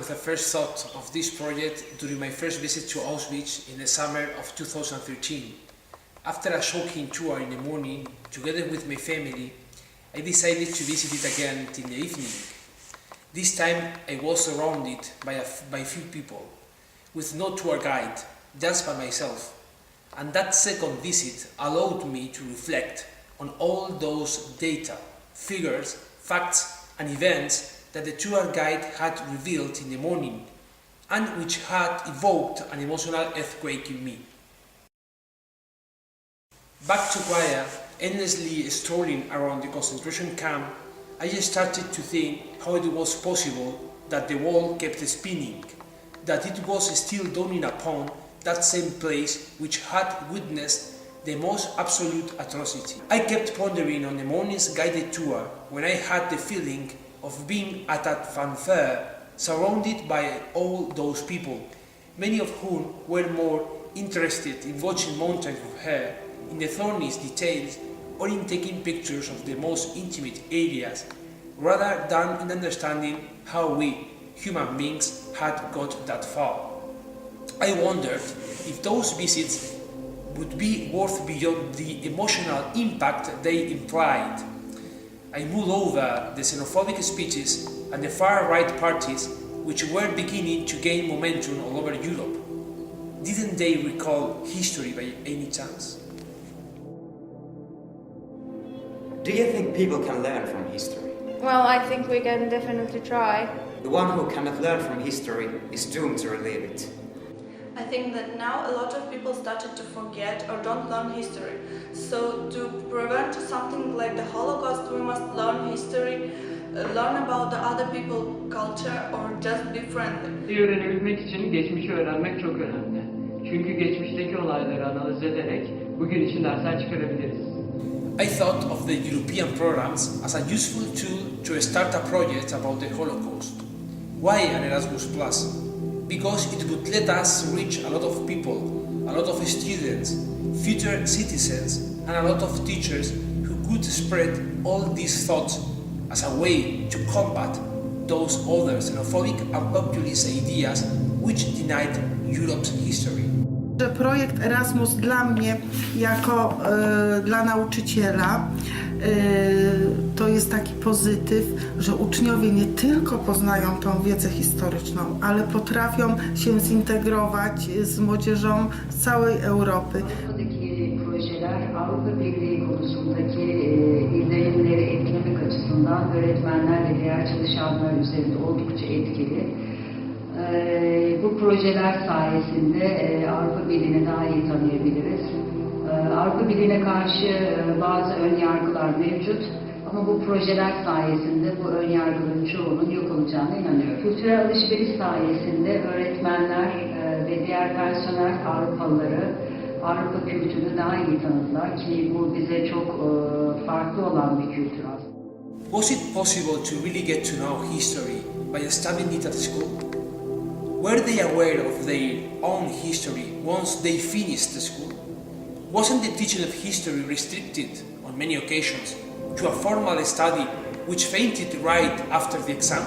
with a first thought of this project during my first visit to Auschwitz in the summer of 2013. After a shocking tour in the morning, together with my family, I decided to visit it again in the evening. This time I was surrounded by few people, with no tour guide, just by myself. And that second visit allowed me to reflect on all those data, figures, facts and events that the tour guide had revealed in the morning, and which had evoked an emotional earthquake in me. Back to Praia, endlessly strolling around the concentration camp, I started to think how it was possible that the world kept spinning, that it was still dawning upon that same place which had witnessed the most absolute atrocity. I kept pondering on the morning's guided tour when I had the feeling of being at a fanfare surrounded by all those people, many of whom were more interested in watching mountains of hair, in the thorniest details, or in taking pictures of the most intimate areas, rather than in understanding how we, human beings, had got that far. I wondered if those visits would be worth beyond the emotional impact they implied. I mulled over the xenophobic speeches and the far-right parties which were beginning to gain momentum all over Europe. Didn't they recall history by any chance? Do you think people can learn from history? Well, I think we can definitely try. The one who cannot learn from history is doomed to relive it. I think that now a lot of people started to forget or don't learn history. So to prevent something like the Holocaust, we must learn history, learn about the other people, culture, or just be friendly. Öğrenebilmek için geçmişi öğrenmek çok önemli. Çünkü geçmişteki olayları analiz ederek bugün için dersler çıkarabiliriz. I thought of the European programs as a useful tool to start a project about the Holocaust. Why an Erasmus Plus? Because it would let us reach a lot of people, a lot of students, future citizens, and a lot of teachers who could spread all these thoughts as a way to combat those other xenophobic and populist ideas which denied Europe's history. Projekt Erasmus dla mnie, jako dla nauczyciela, to jest taki pozytyw, że uczniowie nie tylko poznają tą wiedzę historyczną, ale potrafią się zintegrować z młodzieżą z całej Europy. Buradaki projeler Avrupa Birliği konusundaki izlenimleri etkilemek açısından öğretmenler ve diğer çalışanlar üzerinde oldukça etkili. Bu projeler sayesinde Avrupa Birliği'ni daha iyi tanıyabiliriz. Avrupa Birliği'ne karşı bazı ön yargılar mevcut ama bu projeler sayesinde bu ön yargıların çoğunun yok olacağına inanıyorum. Kültürel alışveriş sayesinde öğretmenler ve diğer personel Avrupalıları Avrupa kültürünü daha iyi tanıdılar ki bu bize çok farklı olan bir kültür aslında. Was it possible to really get to know history by studying it at school? Were they aware of their own history once they finished the school? Wasn't the teaching of history restricted, on many occasions, to a formal study which fainted right after the exam?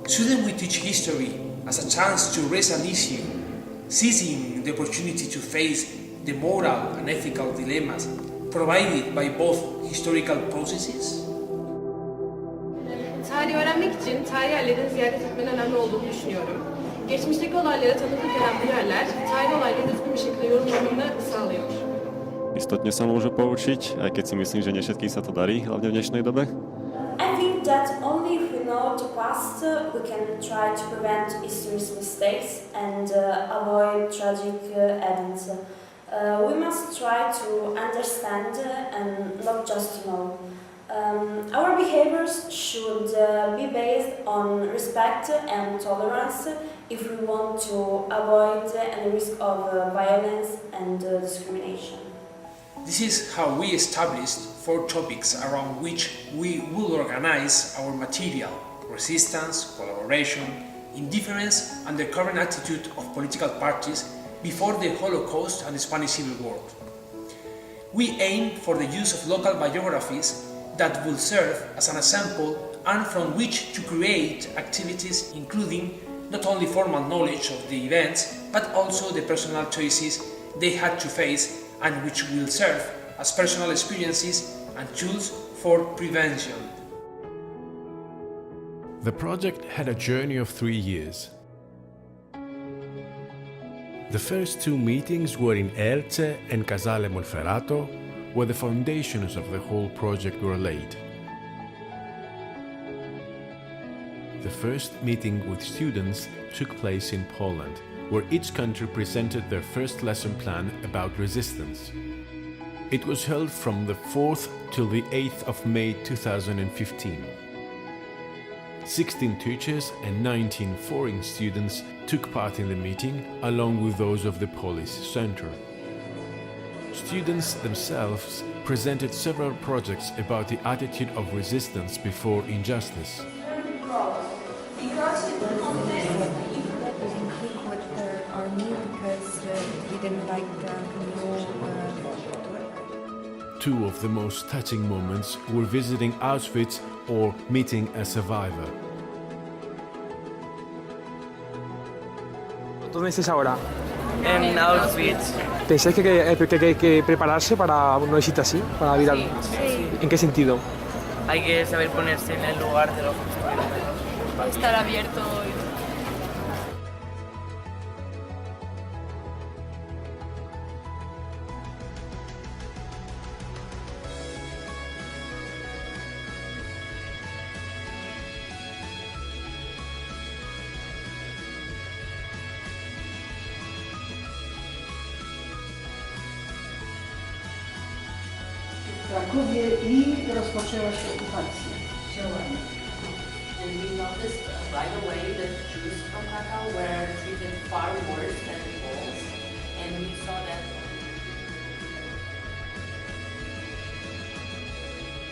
Shouldn't we teach history as a chance to raise an issue, seizing the opportunity to face the moral and ethical dilemmas provided by both historical processes? Tarih öğrenmek için tarih yerlerini ziyaret etmenin önemli olduğunu düşünüyorum. Geçmişteki olaylara tanıklık eden bu yerler, tarih olayları düzgün bir şekilde yorumlamamı sağlıyor. Istotne sa môže poučiť, aj keď si myslím, že nie všetkým sa to darí, hlavne v dnešnej dobe. I think that only if we know the past, we can try to prevent history's mistakes and avoid tragic events. We must try to understand and not just know. Our behaviors should be based on respect and tolerance if we want to avoid any risk of violence and discrimination. This is how we established 4 topics around which we will organize our material: resistance, collaboration, indifference, and the current attitude of political parties before the Holocaust and the Spanish Civil War. We aim for the use of local biographies that will serve as an example and from which to create activities including not only formal knowledge of the events, but also the personal choices they had to face and which will serve as personal experiences and tools for prevention. The project had a journey of 3 years. The first 2 meetings were in Elche and Casale Monferrato, where the foundations of the whole project were laid. The first meeting with students took place in Poland, where each country presented their first lesson plan about resistance. It was held from the 4th till the 8th of May 2015. 16 teachers and 19 foreign students took part in the meeting, along with those of the Policy Center. Students themselves presented several projects about the attitude of resistance before injustice. Two of the most touching moments were visiting Auschwitz or meeting a survivor. ¿Dónde estáis ahora? En Auschwitz. ¿Pensáis que hay que prepararse para una visita así? Para ir al... Sí. ¿En qué sentido? Hay que saber ponerse en el lugar de los que estuvieron. Estar abierto. W Krakowie i rozpoczęła się okupacja. And we noticed right away that Jews from Krakow were treated far worse than Poles, and we saw that.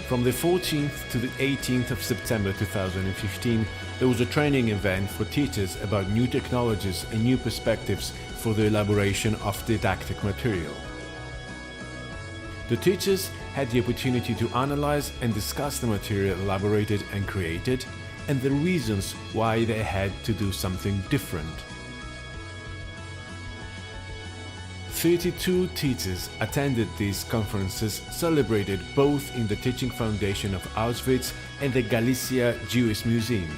From the 14th to the 18th of September 2015, there was a training event for teachers about new technologies and new perspectives for the elaboration of didactic material. The teachers had the opportunity to analyze and discuss the material elaborated and created, and the reasons why they had to do something different. 32 teachers attended these conferences, celebrated both in the Teaching Foundation of Auschwitz and the Galicia Jewish Museum.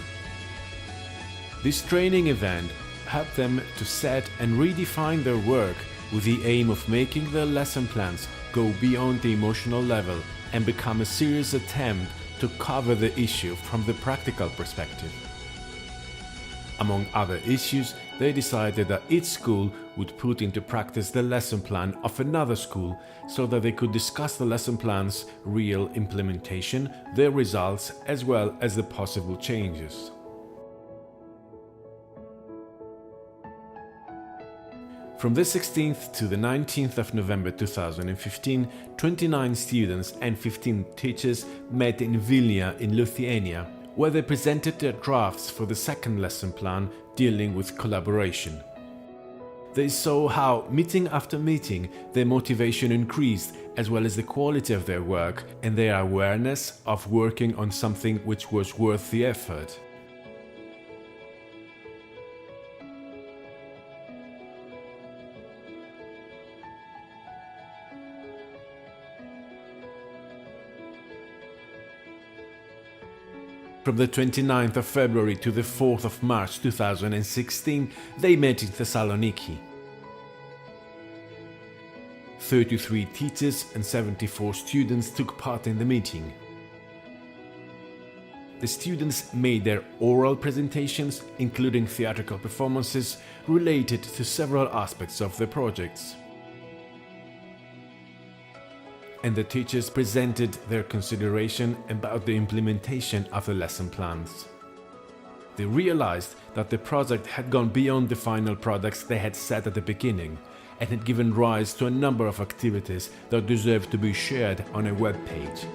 This training event helped them to set and redefine their work with the aim of making their lesson plans go beyond the emotional level and become a serious attempt to cover the issue from the practical perspective. Among other issues, they decided that each school would put into practice the lesson plan of another school so that they could discuss the lesson plan's real implementation, their results, as well as the possible changes. From the 16th to the 19th of November 2015, 29 students and 15 teachers met in Vilnius in Lithuania, where they presented their drafts for the second lesson plan dealing with collaboration. They saw how, meeting after meeting, their motivation increased, as well as the quality of their work and their awareness of working on something which was worth the effort. From the 29th of February to the 4th of March 2016, they met in Thessaloniki. 33 teachers and 74 students took part in the meeting. The students made their oral presentations, including theatrical performances, related to several aspects of the projects. And the teachers presented their consideration about the implementation of the lesson plans. They realized that the project had gone beyond the final products they had set at the beginning and had given rise to a number of activities that deserved to be shared on a web page.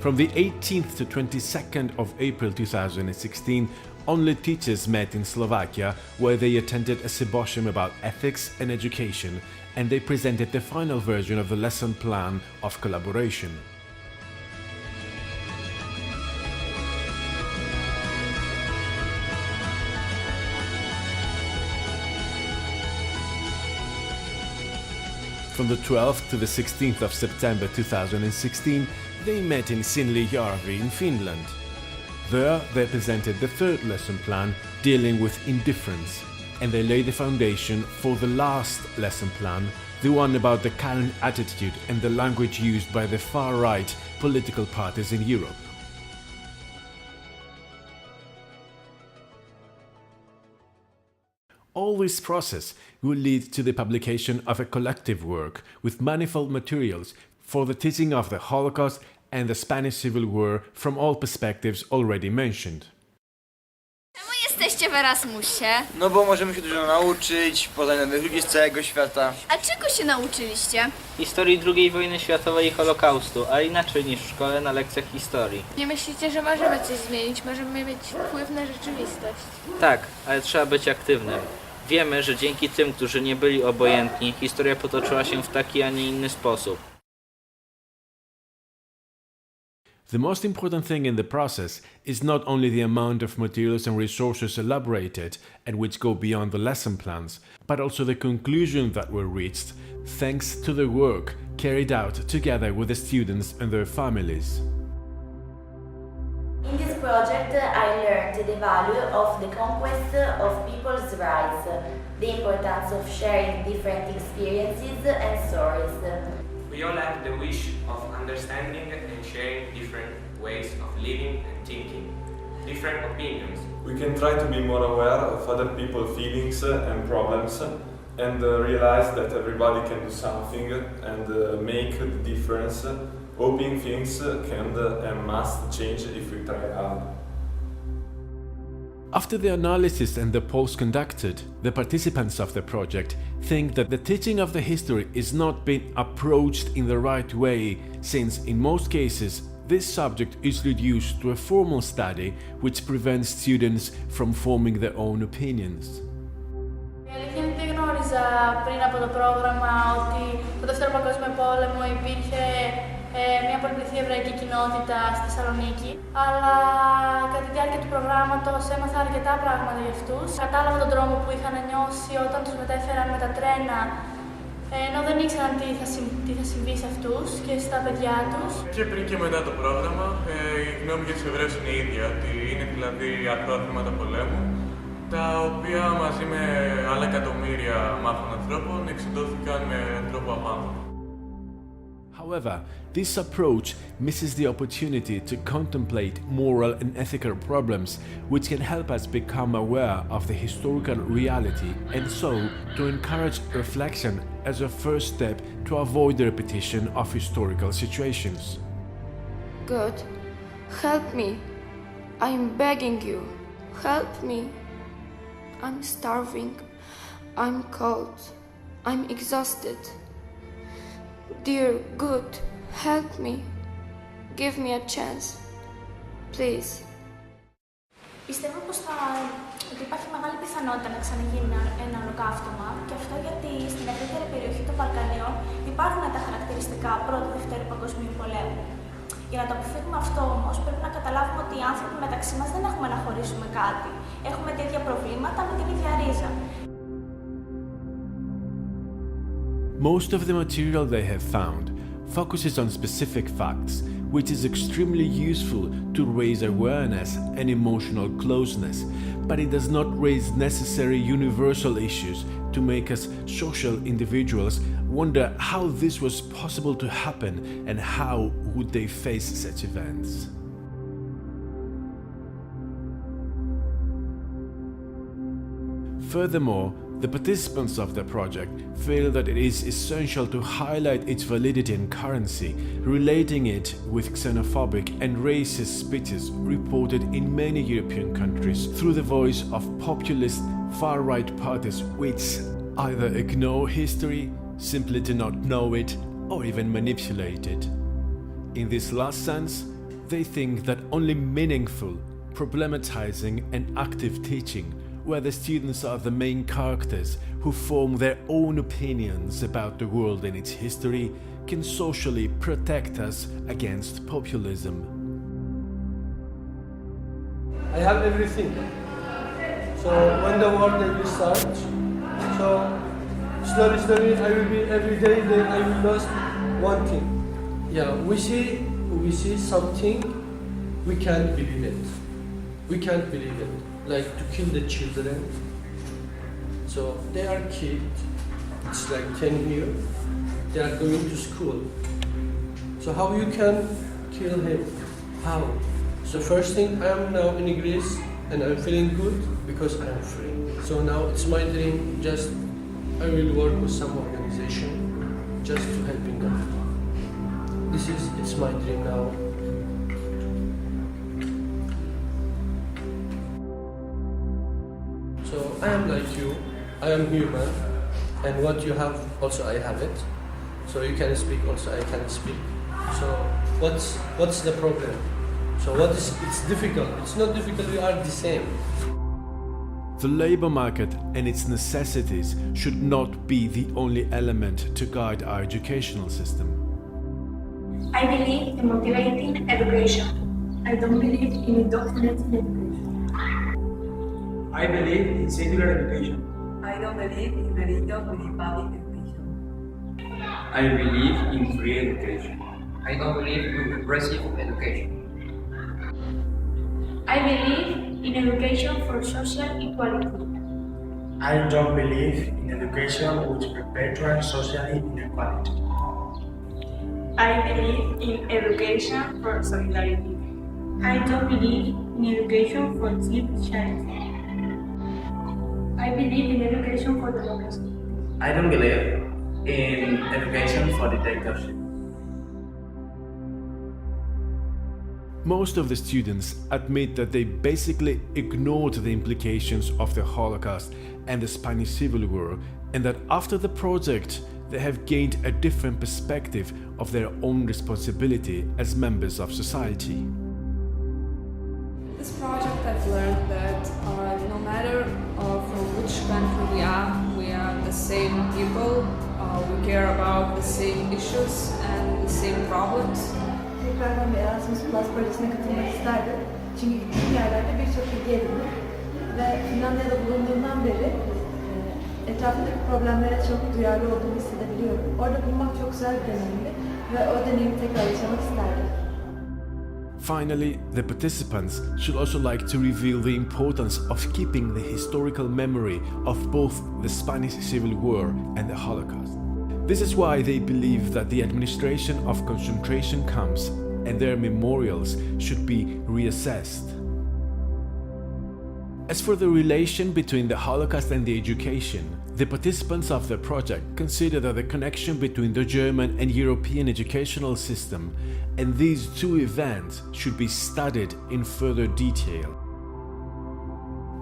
From the 18th to 22nd of April 2016, only teachers met in Slovakia, where they attended a symposium about ethics and education, and they presented the final version of the lesson plan of collaboration. From the 12th to the 16th of September 2016, they met in Sinlijärvi in Finland. There, they presented the third lesson plan dealing with indifference, and they laid the foundation for the last lesson plan, the one about the current attitude and the language used by the far-right political parties in Europe. All this process will lead to the publication of a collective work with manifold materials for the teaching of the Holocaust and the Spanish Civil War from all perspectives already mentioned. Czemu jesteście w Erasmusie? No bo możemy się dużo nauczyć, poznać nowych ludzi z całego świata. A czego się nauczyliście? Historii II wojny światowej i Holokaustu, a inaczej niż w szkole na lekcjach historii. Nie myślicie, że możemy coś zmienić? Możemy mieć wpływ na rzeczywistość? Tak, ale trzeba być aktywnym. Wiemy, że dzięki tym, którzy nie byli obojętni, historia potoczyła się w taki, a nie inny sposób. The most important thing in the process is not only the amount of materials and resources elaborated and which go beyond the lesson plans, but also the conclusion that were reached thanks to the work carried out together with the students and their families. In this project, I learned the value of the conquest of people's rights, the importance of sharing different experiences and stories. We all have the wish of understanding and sharing different ways of living and thinking, different opinions. We can try to be more aware of other people's feelings and problems and realize that everybody can do something and make the difference, hoping things can and must change if we try hard. After the analysis and the polls conducted, the participants of the project think that the teaching of the history is not being approached in the right way, since in most cases this subject is reduced to a formal study which prevents students from forming their own opinions. Η αλήθεια είναι ότι δεν γνώριζα πριν από το πρόγραμμα ότι το Δεύτερο Παγκόσμιο Πόλεμο υπήρχε μια πολυπληθή εβραϊκή κοινότητα στη Θεσσαλονίκη, αλλά κατά τη διάρκεια του προγράμματος έμαθα αρκετά πράγματα για αυτούς. Κατάλαβα τον τρόμο που είχαν νιώσει όταν τους μετέφεραν με τα τρένα, ενώ δεν ήξεραν τι θα συμβεί σε αυτούς και στα παιδιά τους. Και πριν και μετά το πρόγραμμα, η γνώμη για τους Εβραίους είναι η ίδια, ότι είναι δηλαδή αθώα θύματα πολέμου, τα οποία μαζί με άλλα εκατομμύρια μάθων ανθρώπων εξοντώθηκαν με τρόπο απάνθρωπο. However, this approach misses the opportunity to contemplate moral and ethical problems which can help us become aware of the historical reality and so to encourage reflection as a first step to avoid the repetition of historical situations. God, help me. I am begging you. Help me. I'm starving. I'm cold. I'm exhausted. Dear good, help me. Give me a chance. Please. Πιστεύω ότι υπάρχει μεγάλη πιθανότητα να ξαναγίνει ένα ολοκαύτωμα και αυτό γιατί στην ευρύτερη περιοχή των Βαλκανίων υπάρχουν τα χαρακτηριστικά Πρώτου-Δευτέρου Παγκοσμίου Πολέμου. Για να το αποφύγουμε αυτό όμως πρέπει να καταλάβουμε ότι οι άνθρωποι μεταξύ μας δεν έχουμε να χωρίσουμε κάτι. Έχουμε τα ίδια προβλήματα με την ίδια ρίζα. Most of the material they have found focuses on specific facts, which is extremely useful to raise awareness and emotional closeness, but it does not raise necessary universal issues to make us social individuals wonder how this was possible to happen and how would they face such events. Furthermore, the participants of the project feel that it is essential to highlight its validity and currency, relating it with xenophobic and racist speeches reported in many European countries through the voice of populist far-right parties which either ignore history, simply do not know it, or even manipulate it. In this last sense, They think that only meaningful, problematizing and active teaching, where the students are the main characters who form their own opinions about the world and its history, can socially protect us against populism. I have everything. So when the war they will start, so slowly I will be every day, then I will lose one thing. Yeah, we see something, we can't believe it. We can't believe it. Like to kill the children. So they are kids, it's like 10 years, they are going to school. So how you can kill him? How? So first thing, I am now in Greece and I'm feeling good because I am free. So now it's my dream, just I will work with some organization just to helping them. It's my dream now. So I am like you, I am human, and what you have, also I have it. So you can speak, also I can speak. So what's the problem? So it's difficult, it's not difficult, we are the same. The labor market and its necessities should not be the only element to guide our educational system. I believe in motivating education. I don't believe in indoctrinating education. I believe in secular education. I don't believe in religion with public education. I believe in free education. I don't believe in repressive education. I believe in education for social equality. I don't believe in education which perpetuates social inequality. I believe in education for solidarity. I don't believe in education for cheap charity. I believe in education for democracy. I don't believe in education for dictatorship. Most of the students admit that they basically ignored the implications of the Holocaust and the Spanish Civil War, and that after the project they have gained a different perspective of their own responsibility as members of society. This project I've learned that no matter from which country we are the same people, we care about the same issues and the same problems. Tekrardan bir Erasmus Plus projesine katılmak isterdim. Çünkü gittiğim yerlerde birçok bilgi edindim. Ve Finlandiya'da bulunduğumdan beri etrafındaki problemlere çok duyarlı olduğumu hissedebiliyorum. Orada bulunmak çok güzel bir deneyimdi ve o deneyimi tekrar yaşamak isterdim. Finally, the participants should also like to reveal the importance of keeping the historical memory of both the Spanish Civil War and the Holocaust. This is why they believe that the administration of concentration camps and their memorials should be reassessed. As for the relation between the Holocaust and the education, the participants of the project consider that the connection between the German and European educational system and these two events should be studied in further detail.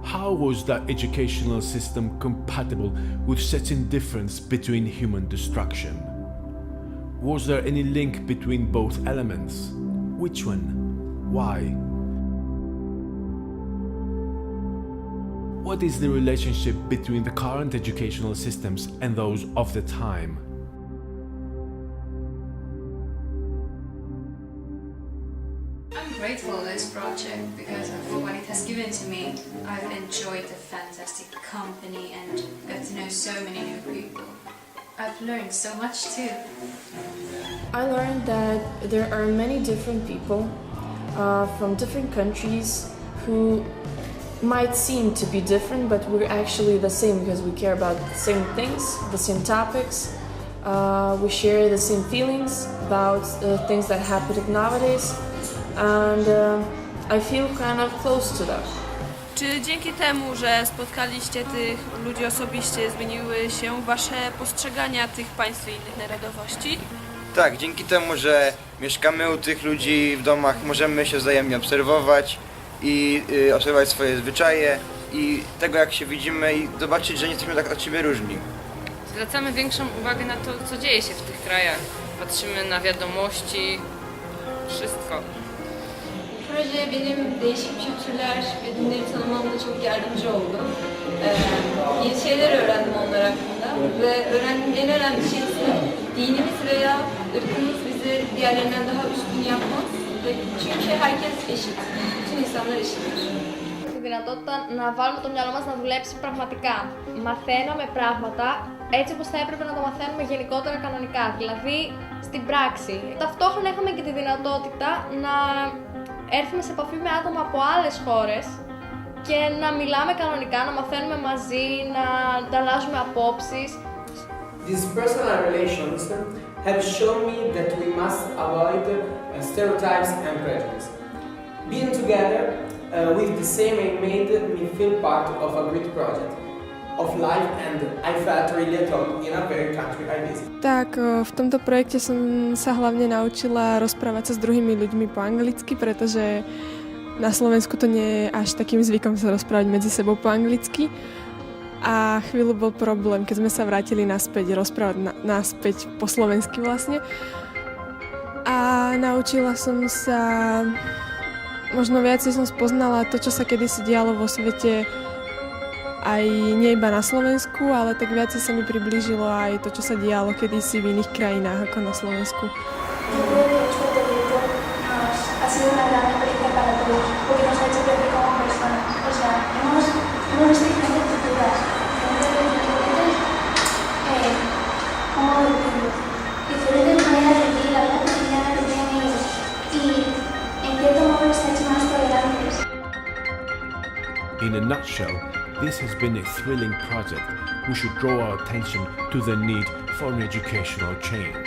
How was that educational system compatible with such indifference between human destruction? Was there any link between both elements? Which one? Why? What is the relationship between the current educational systems and those of the time? I'm grateful for this project because of what it has given to me. I've enjoyed the fantastic company and got to know so many new people. I've learned so much too. I learned that there are many different people from different countries who might seem to be different, but we're actually the same because we care about the same things, the same topics. We share the same feelings about things that happen nowadays, and I feel kind of close to them. Czy dzięki temu, że spotkaliście tych ludzi osobiście, zmieniły się wasze postrzegania tych państw i innych narodowości? Tak, dzięki temu, że mieszkamy u tych ludzi w domach, możemy się wzajemnie obserwować i obserwować swoje zwyczaje i tego, jak się widzimy, i zobaczyć, że nie jesteśmy tak od siebie różni. Zwracamy większą uwagę na to, co dzieje się w tych krajach. Patrzymy na wiadomości, wszystko. proje benim değişik kültürler ve dinleri tanımamda çok yardımcı oldu. Yeni şeyler öğrendim onlar hakkında ve öğrendiğim en önemli şey ise dinimiz veya ırkımız bizi diğerlerinden daha üstün yapmaz. Çünkü herkes eşit, bütün insanlar eşittir. Τη δυνατότητα να βάλουμε το μυαλό μας να δουλέψει πραγματικά. Μαθαίναμε πράγματα έτσι όπως θα έπρεπε να το μαθαίνουμε γενικότερα κανονικά, δηλαδή στην πράξη. Ταυτόχρονα είχαμε και τη δυνατότητα να έρθουμε σε επαφή με άτομα από άλλες χώρες και να μιλάμε κανονικά, να μαθαίνουμε μαζί, να ανταλλάσσουμε απόψεις. These personal relations have shown me that we must avoid stereotypes and prejudice. Being together with the same aim made me feel part of a great project of life, and I felt really at home in a very country I visit. Tak v tomto projekte som sa hlavne naučila rozprávať sa s druhými ľuďmi po anglicky, pretože na Slovensku to nie je až takým zvykom sa rozprávať medzi sebou po anglicky. A chvíľu bol problém, keď sme sa vrátili naspäť, rozprávať naspäť po slovensky vlastne. A naučila som sa, možno viacej som spoznala to, čo sa kedysi dialo vo svete, aj nie iba na Slovensku, ale tak viacej sa mi priblížilo aj to, čo sa dialo kedysi v iných krajinách ako na Slovensku. Diferentes maneras de vivir la vida cotidiana que tienen ellos y en cierto modo los ha hecho más tolerantes. In a nutshell, this has been a thrilling project which should draw our attention to the need for an educational change.